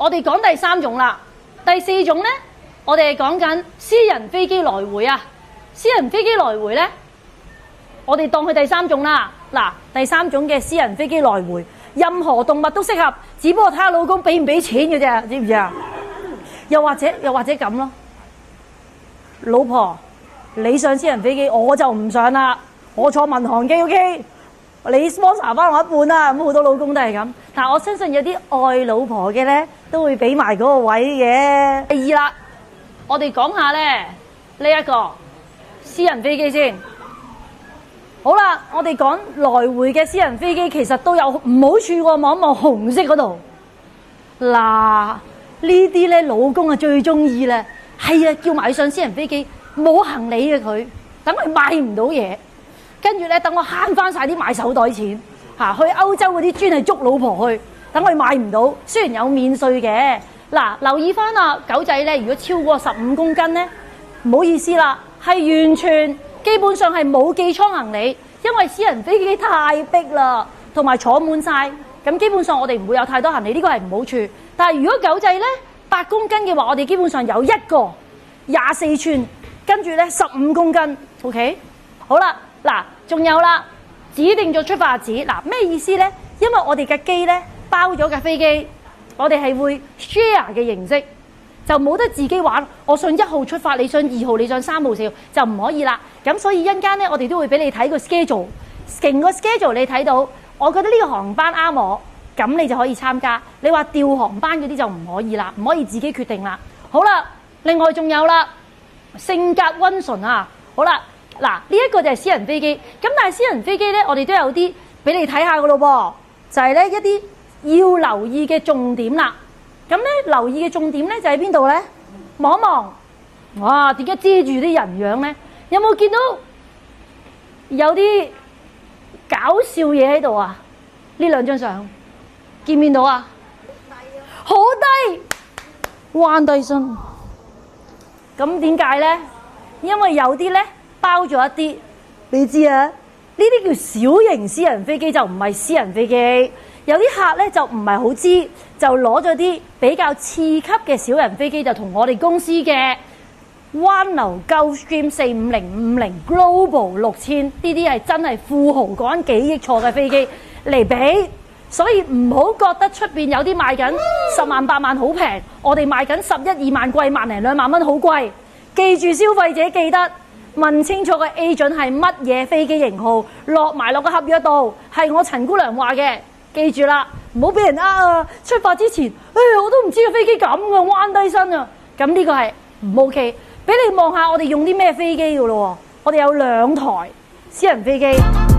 我哋講第三種啦。第四種咧，我哋係講緊私人飛機來回啊。私人飛機來回咧，我哋當佢第三種啦。嗱，第三種嘅私人飛機來回，任何動物都適合，只不過睇下老公俾唔俾錢嘅啫，知唔知啊？又或者咁咯，老婆你上私人飛機，我就唔上啦，我坐民航機 OK。你 sponsor 翻我一半啦，咁好多老公都係咁。但係我相信有啲愛老婆嘅咧，都會俾埋嗰個位嘅。第二啦，我哋講下咧呢一個私人飛機先。好啦，我哋講來回嘅私人飛機，其實都有唔好處喎。望一望紅色嗰度，嗱呢啲咧老公啊最中意咧，係啊叫埋上私人飛機，冇行李嘅佢，等佢買唔到嘢。跟住咧，等我慳翻晒啲買手袋錢嚇，去歐洲嗰啲專係捉老婆去，等佢買唔到。雖然有免稅嘅，嗱留意翻啊，狗仔咧如果超過15公斤咧，唔好意思啦，係完全基本上係冇寄艙行李，因為私人飛機太逼啦，同埋坐滿晒，咁基本上我哋唔會有太多行李，呢個係唔好處。但係如果狗仔咧8公斤嘅話，我哋基本上有一個24寸，跟住咧15公斤 ，OK， 好啦。嗱，仲有啦，指定咗出發紙。嗱，咩意思咧？因為我哋嘅機咧包咗架飛機，我哋係會 share 嘅形式，就冇得自己玩。我想1號出發，你想2號，你想3號、4號，就唔可以啦。咁所以一陣間咧，我哋都會俾你睇個 schedule， 成個 schedule 你睇到，我覺得呢個航班啱我，咁你就可以參加。你話調航班嗰啲就唔可以啦，唔可以自己決定啦。好啦，另外仲有啦，性格溫順啊，好啦。嗱，呢一個就係私人飛機，咁但係私人飛機咧，我哋都有啲俾你睇下噶咯噃，就係咧一啲要留意嘅重點啦。咁咧留意嘅重點咧就喺邊度咧？望一望，哇！點解遮住啲人樣咧？有冇見到有啲搞笑嘢喺度啊？呢兩張相見唔見到啊？好低，彎低身。咁點解咧？因為有啲咧。包咗一啲，你知啊？呢啲叫小型私人飛機，就唔係私人飛機。有啲客咧就唔係好知，就攞咗啲比較次級嘅小人飛機，就同我哋公司嘅灣流 Gulfstream 45050 Global 6000呢啲係真係富豪講緊幾億錯嘅飛機嚟比，所以唔好覺得出邊有啲賣緊10萬8萬好平，我哋賣緊11、2萬貴，1萬零2萬蚊好貴。記住消費者記得。問清楚個 agent 係乜嘢飛機型號，落埋落個合約度，係我陳姑娘話嘅，記住啦，唔好俾人呃啊！出發之前，我都唔知個飛機咁嘅，彎低身啊！咁呢個係唔 OK，俾你望下我哋用啲咩飛機噶咯喎，我哋有2台私人飛機。